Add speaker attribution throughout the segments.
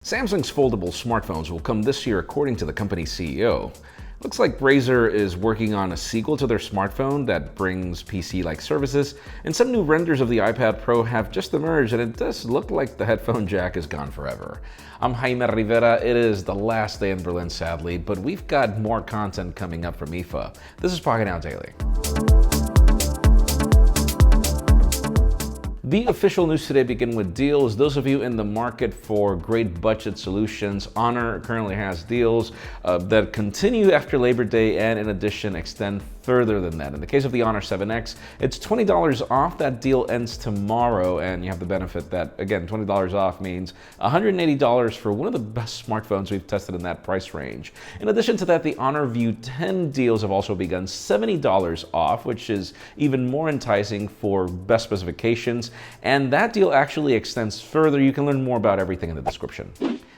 Speaker 1: Samsung's foldable smartphones will come this year according to the company's CEO. Looks like Razer is working on a sequel to their smartphone that brings PC-like services, and some new renders of the iPad Pro have just emerged, and it does look like the headphone jack is gone forever. I'm Jaime Rivera. It is the last day in Berlin, sadly, but we've got more content coming up from IFA. This is Pocketnow Daily. The official news today begin with deals. Those of you in the market for great budget solutions, Honor currently has deals that continue after Labor Day and in addition extend further than that. In the case of the Honor 7X, it's $20 off. That deal ends tomorrow and you have the benefit that, again, $20 off means $180 for one of the best smartphones we've tested in that price range. In addition to that, the Honor View 10 deals have also begun, $70 off, which is even more enticing for best specifications. And that deal actually extends further. You can learn more about everything in the description.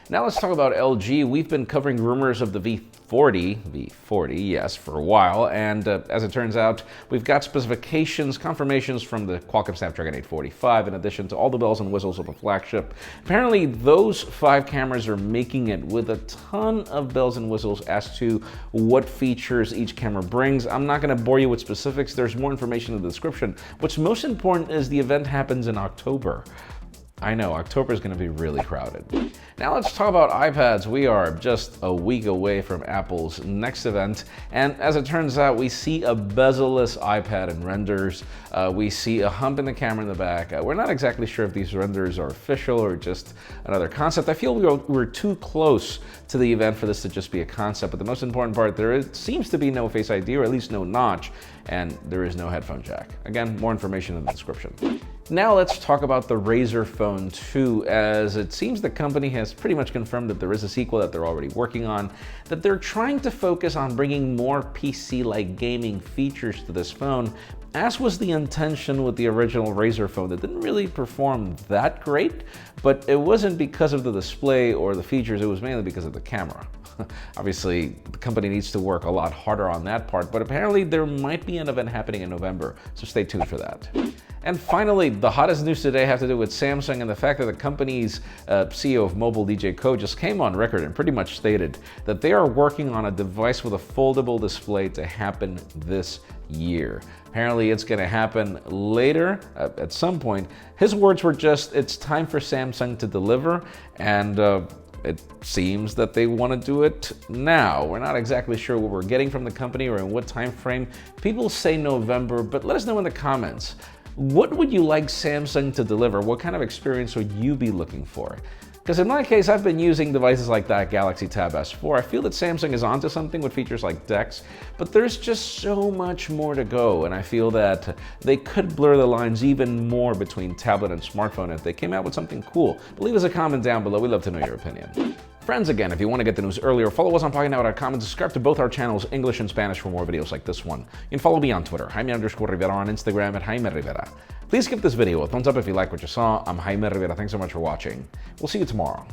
Speaker 1: Now let's talk about LG. We've been covering rumors of the V40, yes, for a while, and as it turns out, we've got specifications, confirmations from the Qualcomm Snapdragon 845, in addition to all the bells and whistles of a flagship. Apparently, those 5 cameras are making it with a ton of bells and whistles as to what features each camera brings. I'm not going to bore you with specifics. There's more information in the description. What's most important is the event happens in October. I know, October is going to be really crowded. Now let's talk about iPads. We are just a week away from Apple's next event, and as it turns out, we see a bezel-less iPad in renders. We see a hump in the camera in the back. We're not exactly sure if these renders are official or just another concept. I feel we're too close to the event for this to just be a concept, but the most important part, there seems to be no Face ID, or at least no notch, and there is no headphone jack. Again, more information in the description. Now let's talk about the Razer Phone II, as it seems the company has pretty much confirmed that there is a sequel that they're already working on, that they're trying to focus on bringing more PC-like gaming features to this phone, as was the intention with the original Razer phone that didn't really perform that great, but it wasn't because of the display or the features, it was mainly because of the camera. Obviously, the company needs to work a lot harder on that part, but apparently there might be an event happening in November, so stay tuned for that. And finally, the hottest news today have to do with Samsung and the fact that the company's CEO of mobile, DJ Ko, just came on record and pretty much stated that they are working on a device with a foldable display to happen this year. Apparently it's going to happen later at some point. His words were just, it's time for Samsung to deliver, and it seems that they want to do it now. We're not exactly sure what we're getting from the company or in what time frame. People say November, but let us know in the comments. What would you like Samsung to deliver? What kind of experience would you be looking for? Because in my case, I've been using devices like that Galaxy Tab S4. I feel that Samsung is onto something with features like DeX, but there's just so much more to go, and I feel that they could blur the lines even more between tablet and smartphone if they came out with something cool. But leave us a comment down below. We'd love to know your opinion. Friends, again, if you want to get the news earlier, follow us on Pocketnow.com and subscribe to both our channels, English and Spanish, for more videos like this one. You can follow me on Twitter, Jaime_Rivera, on Instagram at Jaime Rivera. Please give this video a thumbs up if you like what you saw. I'm Jaime Rivera. Thanks so much for watching. We'll see you tomorrow.